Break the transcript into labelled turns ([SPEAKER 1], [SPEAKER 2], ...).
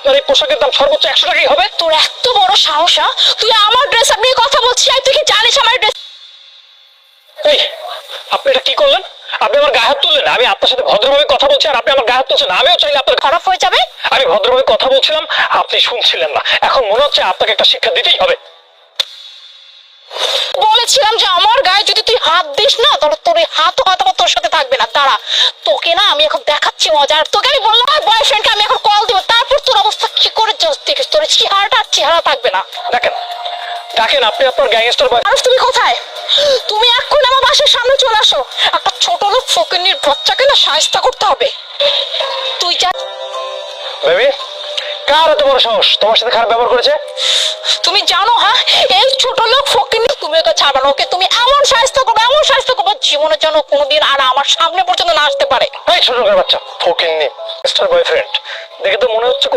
[SPEAKER 1] আপনার এই পোশাকের দাম সর্বোচ্চ 100 টাকাই হবে।
[SPEAKER 2] তোর এত বড় সাহস, তুই আমার ড্রেস আপ নিয়ে কথা বলছিস? আর তুই কি জানিস আমার ড্রেস?
[SPEAKER 1] এই আপনি এটা কি করলেন? আপনি আমার গায়ে হাত তুললেন। আমি আপনার সাথে ভদ্রভাবে কথা বলছি আর আপনি আমার গায়ে হাত তুলছেন। আমিও চাইলে আপনার
[SPEAKER 2] খারাপ হয়ে যাবে।
[SPEAKER 1] আমি ভদ্রভাবে কথা বলছিলাম, আপনি শুনছিলেন না। এখন মনে হচ্ছে আপনাকে একটা শিক্ষা দিতেই হবে।
[SPEAKER 2] বলেছিলাম যে আমার গায়ে যদি তুই হাত দিস না, তাহলে তোর এই হাত আমার তোর সাথে থাকবে না। দাঁড়া, তোকে না আমি এখন দেখাচ্ছি মজা। আর তোকে আমি বললাম আমার বয়ফ্রেন্ডকে আমি এখন কল দিব, তারপর তোর অবস্থা কি করে দেখিস। তোর চেহারা থাকবে না।
[SPEAKER 1] দেখেন দেখেন, আপনি আপনার গ্যাংস্টার বয়।
[SPEAKER 2] আর তুমি কোথায়? তুমি এখন আমার বাসার সামনে চলে আসো। একটা ছোট লোক ফকিন্নির বাচ্চাকে না শায়েস্তা করতে হবে। তুই যা।
[SPEAKER 1] বেবি, কার এত বড় সাহস তোমার সাথে খারাপ ব্যবহার করেছে?
[SPEAKER 2] তুমি জানো, হ্যাঁ, এই ছোট লোক ফকিন্নি তুমি ওকে ছাড়বে না। ওকে তুমি এমন শায়েস্তা করবে, এমন শায়েস্তা করবে, জীবনের জন্য কোনোদিন আর আমার সামনে পর্যন্ত না আসতে পারে।
[SPEAKER 1] এই ছোট লোকের বাচ্চা, ফকিন্নি, মিস্টার বয়ফ্রেন্ড, দেখে তো মনে হচ্ছে